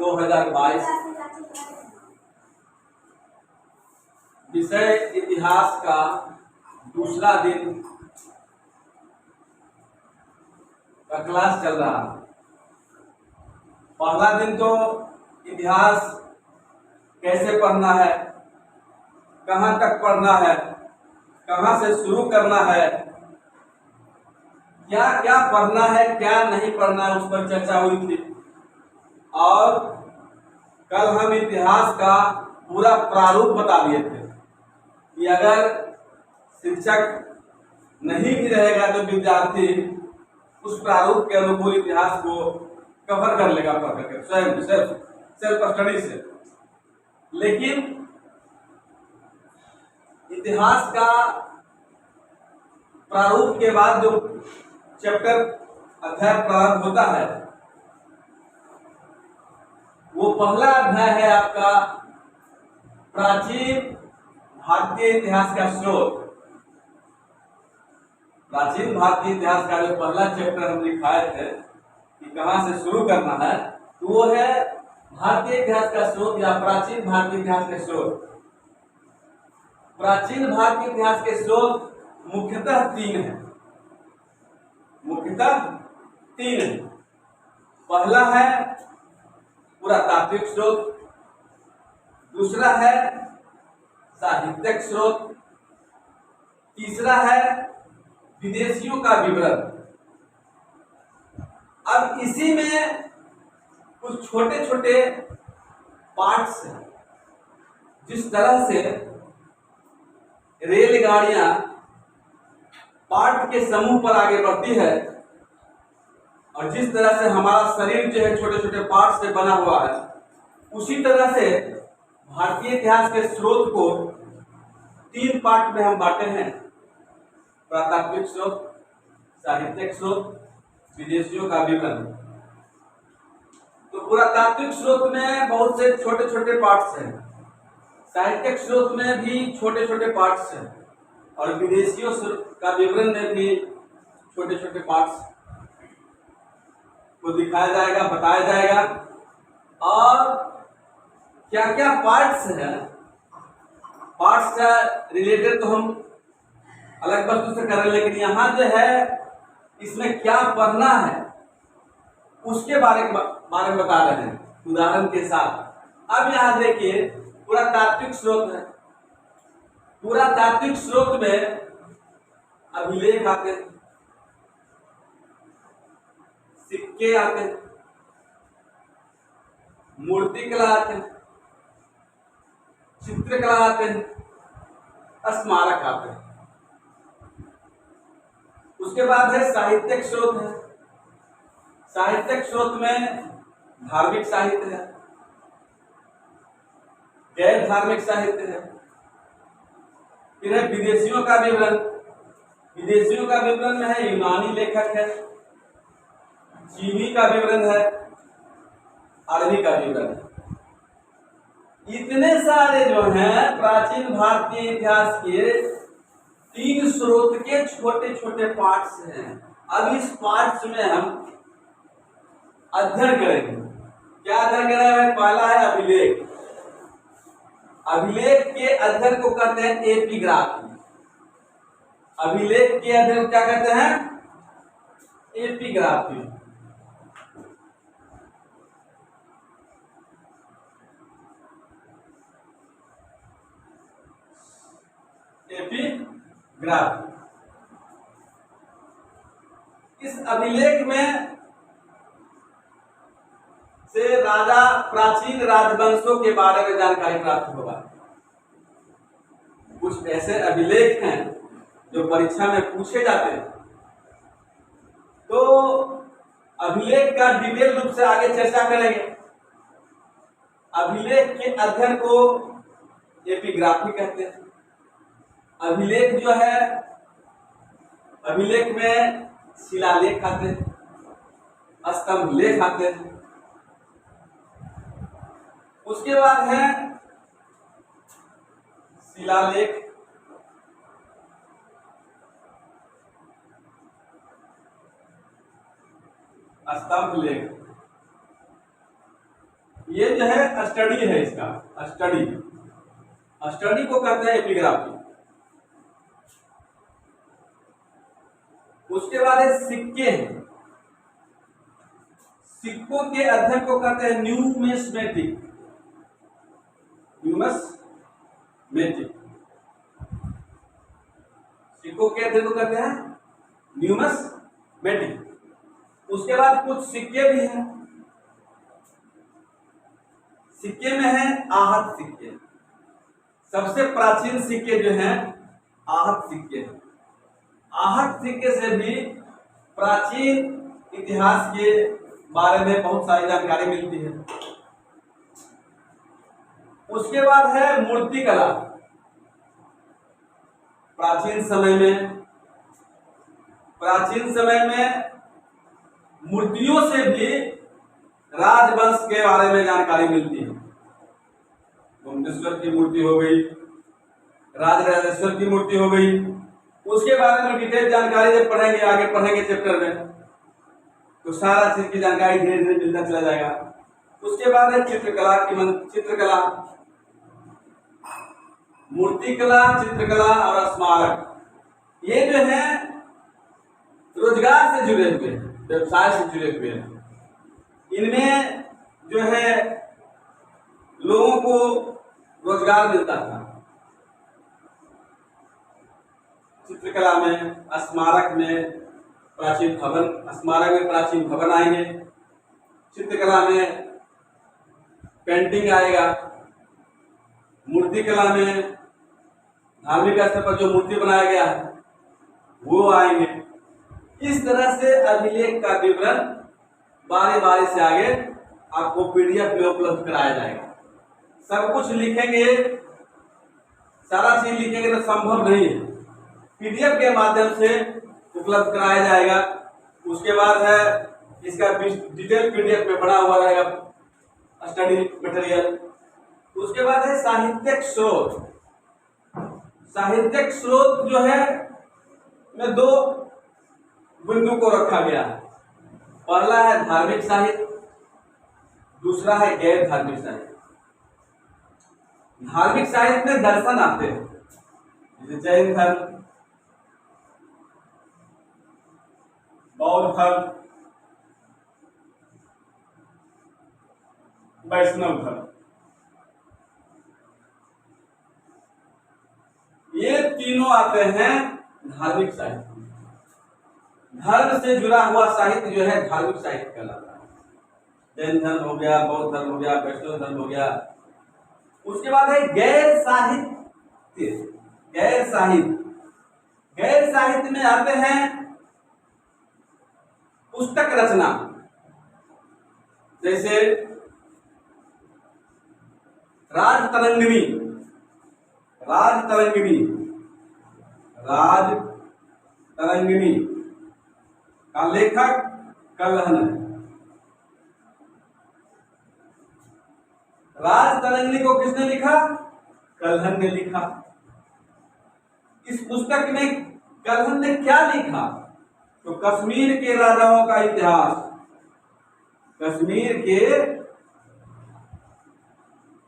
2022। विषय इतिहास का दूसरा दिन का क्लास चल रहा है। पहला दिन तो इतिहास कैसे पढ़ना है, कहाँ तक पढ़ना है, कहाँ से शुरू करना है, क्या क्या पढ़ना है, क्या नहीं पढ़ना है, उस पर चर्चा हुई थी। और कल हम इतिहास का पूरा प्रारूप बता दिए थे कि अगर शिक्षक नहीं भी रहेगा तो विद्यार्थी उस प्रारूप के अनुकूल इतिहास को कवर कर लेगा पढ़ करके स्वयं सेल्फ स्टडी से। लेकिन इतिहास का प्रारूप के बाद जो चैप्टर अध्याय प्रारंभ होता है वो पहला अध्याय है आपका प्राचीन भारतीय इतिहास का स्रोत। प्राचीन भारतीय इतिहास का जो पहला चैप्टर हम लिखाए थे कि कहाँ से शुरू करना है, तो वो है भारतीय इतिहास का स्रोत या प्राचीन भारतीय इतिहास के स्रोत। प्राचीन भारतीय इतिहास के स्रोत मुख्यतः तीन है। पहला है पुरातात्विक स्रोत, दूसरा है साहित्यिक स्रोत, तीसरा है विदेशियों का विवरण। अब इसी में कुछ छोटे छोटे पार्ट्स हैं। जिस तरह से रेलगाड़ियां पार्ट के समूह पर आगे बढ़ती है और जिस तरह से हमारा शरीर जो है छोटे छोटे पार्ट से बना हुआ है, उसी तरह से भारतीय इतिहास के स्रोत को तीन पार्ट में हम बांटे हैं: पुरातात्विक स्रोत, साहित्यिक स्रोत, विदेशियों का विवरण। तो पुरातात्विक स्रोत में बहुत से छोटे छोटे पार्ट्स हैं, साहित्यिक स्रोत में भी छोटे छोटे पार्ट्स हैं और विदेशियों का विवरण में भी छोटे छोटे पार्ट्स को दिखाया जाएगा, बताया जाएगा। और क्या क्या पार्ट्स हैं, पार्ट्स से रिलेटेड तो हम अलग वस्तु से कर रहे हैं, लेकिन यहाँ जो है इसमें क्या पढ़ना है उसके बारे में बता रहे हैं उदाहरण के साथ। अब यहाँ देखिए पुरातात्विक स्रोत है। पुरातात्विक स्रोत में अभिलेख आते हैं, सिक्के आते हैं, मूर्तिकला आते हैं, चित्रकला आते हैं, स्मारक आते हैं। उसके बाद है साहित्यिक स्रोत है। साहित्यिक स्रोत में धार्मिक साहित्य है, गैर धार्मिक साहित्य है। फिर है विदेशियों का विवरण। विदेशियों का विवरण में है यूनानी लेखक है, चीनी का विवरण है, अरबी का विवरण है। इतने सारे जो हैं प्राचीन भारतीय इतिहास के तीन स्रोत के छोटे छोटे पार्ट्स हैं। अब इस पार्ट्स में हम अध्ययन करेंगे। क्या अध्ययन करेंगे? पहला है अभिलेख। अभिलेख के अध्ययन को कहते हैं एपिग्राफी। अभिलेख के अध्ययन को क्या कहते हैं? एपिग्राफी। एपिग्राफी। इस अभिलेख में से राजा प्राचीन राजवंशों के बारे में जानकारी प्राप्त होगा। कुछ ऐसे अभिलेख हैं जो परीक्षा में पूछे जाते हैं, तो अभिलेख का डिटेल रूप से आगे चर्चा करेंगे। अभिलेख के अध्ययन को एपिग्राफी कहते हैं। अभिलेख जो है, अभिलेख में शिलालेख आते हैं, स्तंभ लेख आते हैं। उसके बाद है शिलालेख, स्तंभ लेख। ये जो है स्टडी है, इसका स्टडी, स्टडी को कहते हैं एपिग्राफी। उसके बाद है सिक्के हैं, सिक्कों के अध्ययन को कहते हैं न्यूमिस्मेटिक, न्यूमिस्मेटिक, सिक्कों के अध्ययन को कहते हैं न्यूमिस्मेटिक। उसके बाद कुछ सिक्के भी हैं, सिक्के में है आहत सिक्के, सबसे प्राचीन सिक्के जो हैं आहत सिक्के हैं। आहत सिक्के से भी प्राचीन इतिहास के बारे में बहुत सारी जानकारी मिलती है। उसके बाद है मूर्तिकला। प्राचीन समय में मूर्तियों से भी राजवंश के बारे में जानकारी मिलती है। गोमतेश्वर की मूर्ति हो गई, राजराजेश्वर की मूर्ति हो गई, उसके बारे में डिटेल जानकारी जब पढ़ेंगे, आगे पढ़ेंगे चैप्टर में, तो सारा चीज की जानकारी धीरे धीरे मिलता चला जाएगा। उसके बाद है चित्रकला चित्रकला, मूर्तिकला, चित्रकला और स्मारक। ये जो है रोजगार से जुड़े हुए हैं, व्यवसाय से जुड़े हुए हैं। इनमें जो है लोगों को रोजगार मिलता था। चित्रकला में, स्मारक में प्राचीन भवन, स्मारक में प्राचीन भवन आएंगे, चित्रकला में पेंटिंग आएगा, मूर्तिकला में धार्मिक स्तर पर जो मूर्ति बनाया गया है वो आएंगे। इस तरह से अभिलेख का विवरण बारी बारी से आगे आपको पीडीएफ में उपलब्ध कराया जाएगा। सब कुछ लिखेंगे, सारा चीज लिखेंगे तो संभव नहीं है, पीडीएफ के माध्यम से उपलब्ध कराया जाएगा। उसके बाद है इसका डिटेल पीडीएफ में बना हुआ रहेगा स्टडी मटेरियल। उसके बाद है साहित्यिक स्रोत। साहित्यिक स्रोत जो है में दो बिंदु को रखा गया है। पहला है धार्मिक साहित्य, दूसरा है गैर धार्मिक साहित्य। धार्मिक साहित्य में दर्शन आते हैं, जैसे जैन धर्म, बौद्ध धर्म, वैष्णव धर्म, ये तीनों आते हैं धार्मिक साहित्य। धर्म से जुड़ा हुआ साहित्य जो है धार्मिक साहित्य कहलाता है। जैन धर्म हो गया, बौद्ध धर्म हो गया, वैष्णव धर्म हो गया। उसके बाद है गैर साहित्य। गैर साहित्य में आते हैं पुस्तक रचना, जैसे राजतरंगिणी का लेखक कल्हण है। राजतरंगिणी को किसने लिखा? कल्हण ने लिखा। इस पुस्तक में कल्हण ने क्या लिखा? तो कश्मीर के राजाओं का इतिहास, कश्मीर के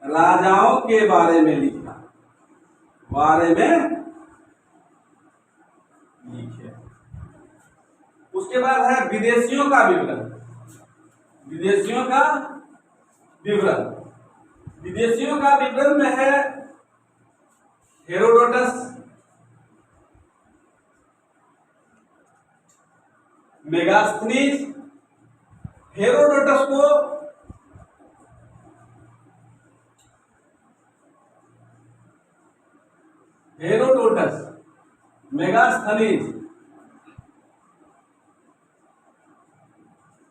राजाओं के बारे में लिखा, लिखे। उसके बाद है विदेशियों का विवरण। विदेशियों का विवरण में है Herodotus, Megasthenes. Herodotus Megasthenes.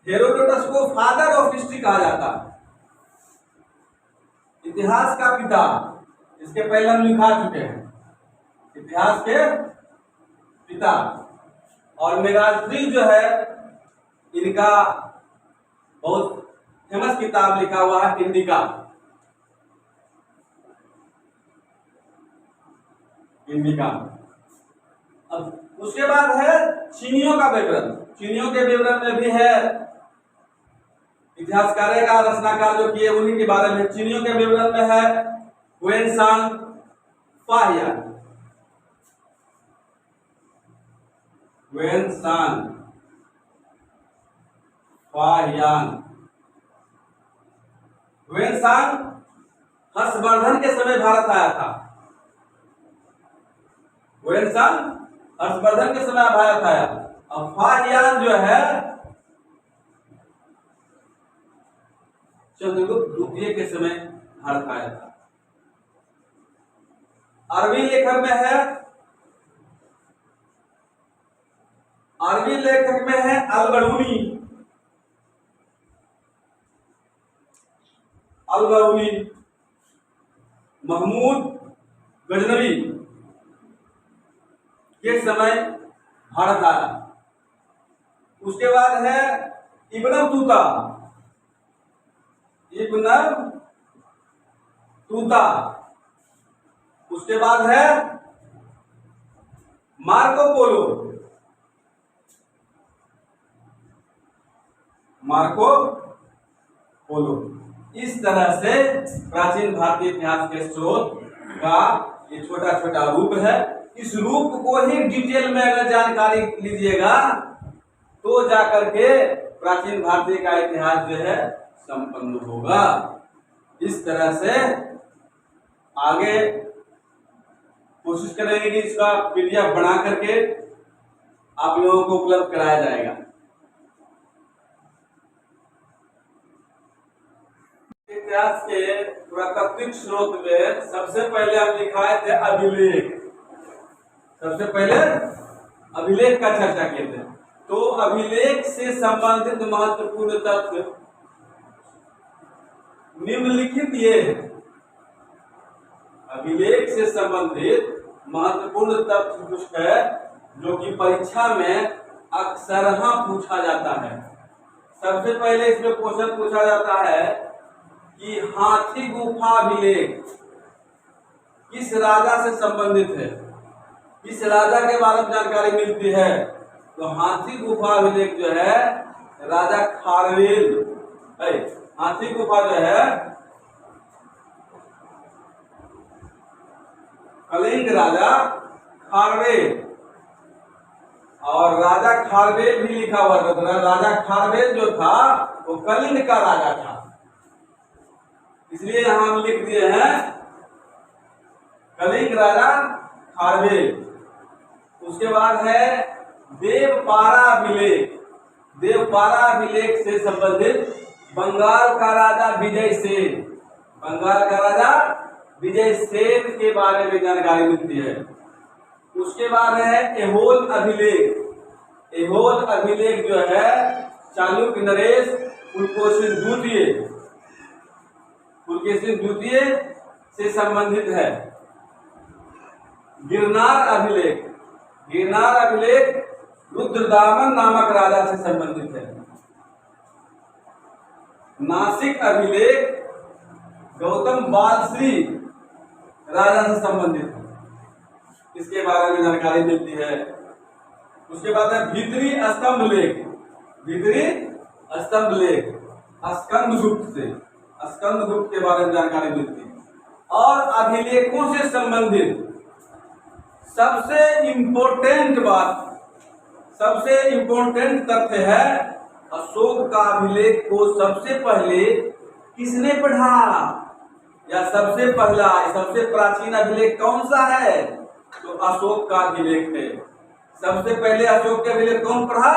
Herodotus को फादर ऑफ हिस्ट्री कहा जाता है, इतिहास का पिता। इसके पहले हम लिखा चुके हैं, इतिहास के पिता। और मेगास्थनीज जो है, इनका बहुत फेमस किताब लिखा हुआ है इंडिका। अब उसके बाद है चीनियों का विवरण। चीनियों के विवरण में भी है इतिहासकार का रचनाकार जो किए उन्हीं के बारे में। चीनियों के विवरण में है Hiuen Tsang Fahien. Hiuen Tsang Fahien. Hiuen Tsang Harshvardhan के समय भारत आया था। हुएनसांग हर्षवर्धन के समय भारत आया। और फाहियान जो है चंद्रगुप्त द्वितीय के समय भारत आया था। अरबी लेखक में है अलबरूनी। अलबरूनी महमूद गजनवी के समय भारत आया। उसके बाद है इब्न बतूता। Ibn Battuta. उसके बाद है मार्को पोलो। Marco Polo. इस तरह से प्राचीन भारतीय इतिहास के स्रोत का ये छोटा छोटा रूप है। इस रूप को ही डिटेल में अगर जानकारी लीजिएगा तो जाकर के प्राचीन भारतीय का इतिहास जो है संपन्न होगा। इस तरह से आगे कोशिश करेंगे कि इसका पीडीएफ बना करके आप लोगों को उपलब्ध कराया जाएगा। इतिहास के पुरातात्विक स्रोत में सबसे पहले हम लिखाए थे अभिलेख। सबसे पहले अभिलेख का चर्चा किए थे। तो अभिलेख से संबंधित महत्वपूर्ण तथ्य निम्नलिखित ये है। अभिलेख से संबंधित महत्वपूर्ण तथ्य कुछ है जो कि परीक्षा में अक्सर पूछा जाता है। सबसे पहले इसमें क्वेश्चन पूछा जाता है कि हाथी गुफा अभिलेख किस राजा से संबंधित है, किस राजा के बारे में जानकारी मिलती है। तो हाथी गुफा अभिलेख जो है राजा खारवेल है। हाथी गुफा जो है कलिंग राजा खारवेल, और राजा खारवेल भी लिखा हुआ था। राजा खारवेल जो था वो कलिंग का राजा था, इसलिए यहां हम लिख दिए हैं कलिंग राजा खारवेल। उसके बाद है देवपारा अभिलेख। देवपारा अभिलेख से संबंधित बंगाल का राजा विजय सेन, बंगाल का राजा विजय सेन के बारे में जानकारी मिलती है। उसके बाद है ऐहोल अभिलेख। ऐहोल अभिलेख जो है चालुक्य नरेश पुलकेशिन द्वितीय से संबंधित है। गिरनार अभिलेख। गिरनार अभिलेख रुद्रदामन नामक राजा से संबंधित है। नासिक अभिलेख गौतम बालश्री राजा से संबंधित है, इसके बारे में जानकारी मिलती है। उसके बाद है भीतरी स्तंभ लेख। भीतरी स्तंभ लेख स्कंदगुप्त से, स्कंदगुप्त के बारे में जानकारी मिलती है। और अभिलेखों से संबंधित सबसे इम्पोर्टेंट बात, सबसे इम्पोर्टेंट तथ्य है अशोक का अभिलेख को सबसे पहले किसने पढ़ा, या सबसे पहला सबसे प्राचीन अभिलेख कौन सा है। तो अशोक का अभिलेख है। सबसे पहले अशोक के अभिलेख कौन पढ़ा,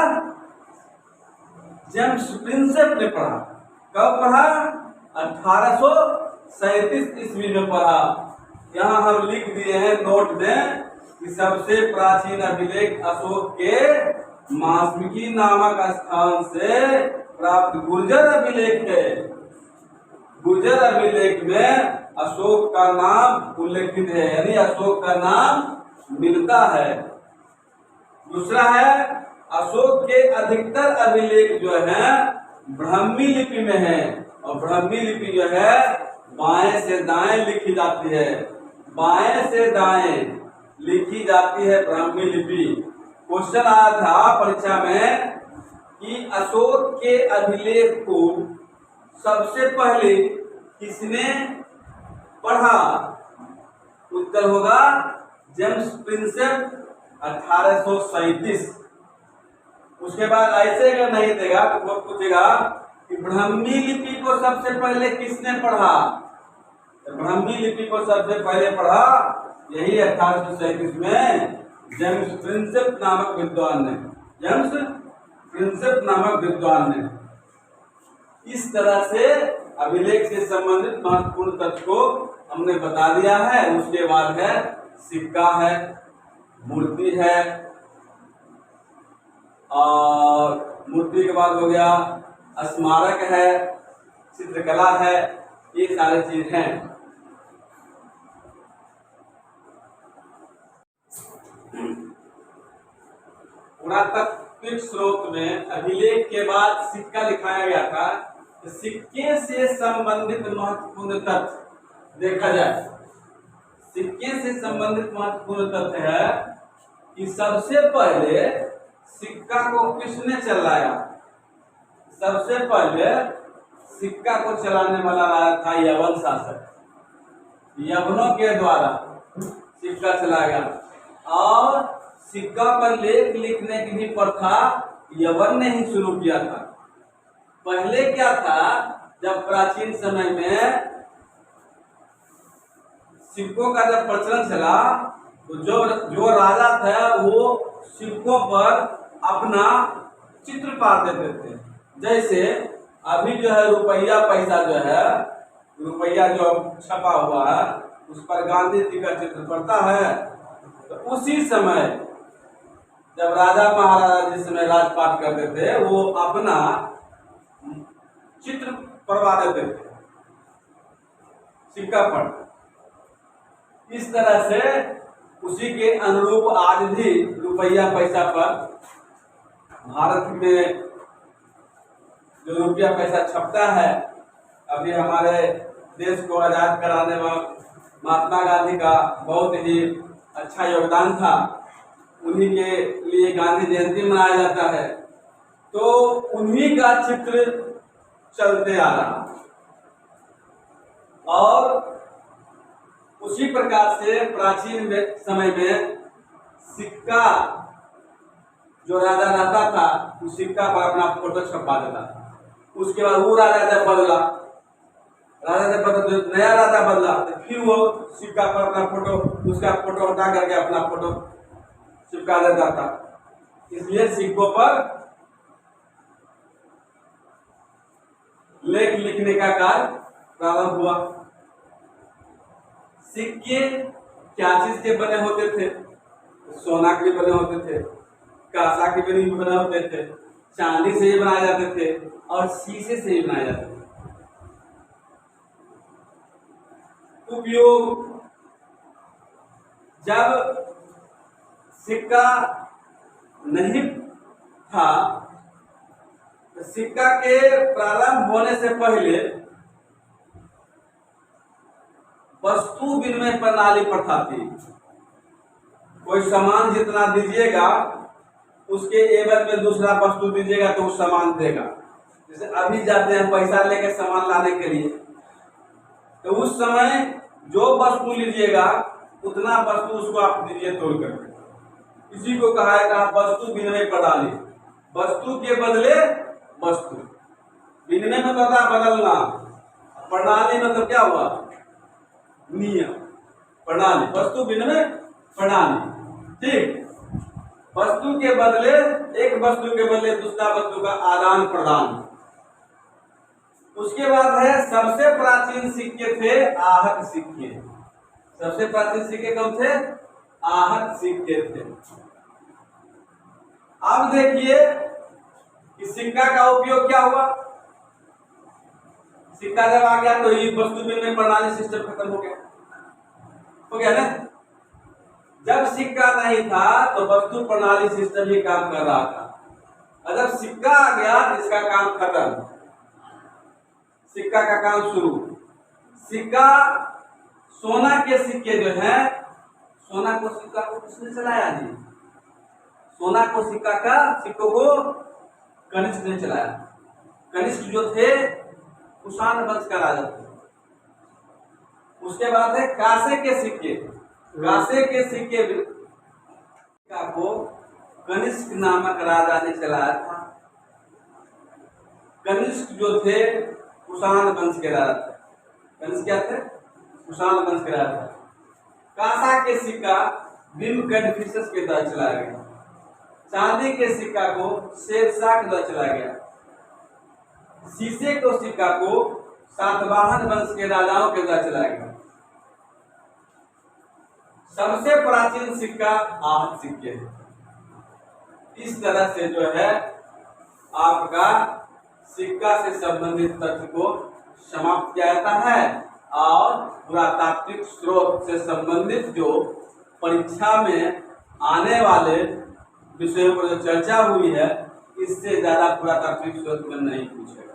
जेम्स प्रिंसेप ने पढ़ा। कब पढ़ा, 1837 ईस्वी में पढ़ा। यहाँ हम लिख दिए हैं नोट में कि सबसे प्राचीन अभिलेख अशोक के मास्मिकी नामक स्थान से प्राप्त गुर्जर अभिलेख है। गुर्जर अभिलेख में अशोक का नाम उल्लेखित है, यानी अशोक का नाम मिलता है। दूसरा है अशोक के अधिकतर अभिलेख जो है ब्राह्मी लिपि में है, और ब्राह्मी लिपि जो है बाएं से दाएं लिखी जाती है। बाएं से दाएं लिखी जाती है ब्राह्मी लिपि। क्वेश्चन आया था परीक्षा में कि अशोक के अभिलेख को सबसे पहले किसने पढ़ा? उत्तर होगा जेम्स प्रिंसेप 1837। उसके बाद ऐसे अगर नहीं देगा तो वो पूछेगा कि ब्राह्मी लिपि को सबसे पहले किसने पढ़ा? तो ब्राह्मी लिपि को सबसे पहले पढ़ा यही 1837 में जेम्स प्रिंसेप नामक विद्वान ने। जेम्स प्रिंसेप नामक विद्वान ने। इस तरह से अभिलेख से संबंधित महत्वपूर्ण तथ्य को हमने बता दिया है। उसके बाद है सिक्का है, मूर्ति है, और मूर्ति के बाद हो गया स्मारक है, चित्रकला है, ये सारी चीज हैं। पुरातात्विक स्रोत में अभिलेख के बाद सिक्का लिखाया गया था। तो सिक्के से संबंधित महत्वपूर्ण तथ्य देखा जाए। सिक्के से संबंधित महत्वपूर्ण तथ्य है कि सबसे पहले सिक्का को किसने चलाया? सबसे पहले सिक्का को चलाने वाला आया था यवन शासक। यवनों के द्वारा सिक्का चलाया गया और सिक्का पर लेख लिखने की भी प्रथा यवन ने ही शुरू किया था। पहले क्या था, जब प्राचीन समय में सिक्कों का जब प्रचलन चला तो जो राजा था वो सिक्कों पर अपना चित्र पार देते थे। जैसे अभी जो है रुपया पैसा जो है, रुपया जो छपा हुआ है उस पर गांधी जी का चित्र पड़ता है। तो उसी समय जब राजा महाराजा जिस समय राजपाट करते थे वो अपना चित्र परवा देते थे सिक्का पर। इस तरह से उसी के अनुरूप आज भी रुपया पैसा पर भारत में जो रुपया पैसा छपता है, अभी हमारे देश को आजाद कराने में महात्मा गांधी का बहुत ही अच्छा योगदान था। उन्हीं के लिए गांधी जयंती मनाया जाता है। तो उन्हीं का चित्र चलते आ रहा और उसी प्रकार से प्राचीन समय में सिक्का जो राजा रहता था उस सिक्का पर अपना फोटो छपवा देता था। उसके बाद वो राजा जब बदला, नया राजा बदला तो फिर वो सिक्का पर अपना फोटो, उसका फोटो हटा करके अपना फोटो चिपका देता था। इसलिए सिक्कों पर लेख लिखने का कार्य प्रारंभ हुआ। सिक्के क्या चीज के बने होते थे? सोना के बने होते थे, कांसा के बने होते थे, चांदी से ही बनाए जाते थे और शीशे से ही बनाए जाते थे। उपयोग, जब सिक्का नहीं था, सिक्का के प्रारंभ होने से पहले वस्तु विनिमय प्रणाली प्रथा थी। कोई सामान जितना दीजिएगा उसके एवज में दूसरा वस्तु दीजिएगा तो उस सामान देगा। जैसे अभी जाते हैं पैसा लेके सामान लाने के लिए, तो उस समय जो वस्तु लीजिएगा उतना वस्तु उसको आप दीजिए तोड़ करके। इसी को कहा है कि आप वस्तु विनिमय प्रणाली। वस्तु के बदले वस्तु, विनिमय मतलब बदलना, प्रणाली मतलब क्या हुआ? नियम, प्रणाली, वस्तु विनिमय प्रणाली। ठीक, वस्तु के बदले, एक वस्तु के बदले दूसरा वस्तु का आदान प्रदान। उसके बाद है सबसे प्राचीन सिक्के थे आहत सिक्के। सबसे प्राचीन सिक्के कौन थे? आहत सिक्के थे। अब देखिए कि सिक्का का उपयोग क्या हुआ। सिक्का जब आ गया तो ये वस्तु विनिमय प्रणाली सिस्टम खत्म हो गया ना। जब सिक्का नहीं था तो वस्तु प्रणाली सिस्टम ही काम कर रहा था, और जब सिक्का आ गया इसका काम खत्म, सिक्का का काम शुरू। सिक्का, सोना के सिक्के जो है, सोना को सिक्का को किसने चलाया जी? सोना को सिक्कों को कनिष्क ने चलाया। कनिष्क जो थे कुषाण वंश का राजा था। उसके बाद है कांसे के सिक्के। कांसे के सिक्के को कनिष्क नामक राजा ने चलाया था। कनिष्क जो थे कुषाण वंश के राजा थे। कनिष्क क्या थे? कुषाण वंश के राजा थे। कांसा के सिक्का भीम कैडफिसस के द्वारा चलाया गया। चांदी के सिक्का को शेरशाह के द्वारा चलाया गया। शीशे के सिक्का को सातवाहन वंश के राजाओं के द्वारा चलाया गया। सबसे प्राचीन सिक्का आहत सिक्के है। इस तरह से जो है आपका सिक्का से संबंधित तथ्य को समाप्त किया जाता है और पुरातात्विक स्रोत से संबंधित जो परीक्षा में आने वाले विषयों पर जो चर्चा हुई है, इससे ज्यादा पुरातात्विक स्रोत में नहीं पूछेगा।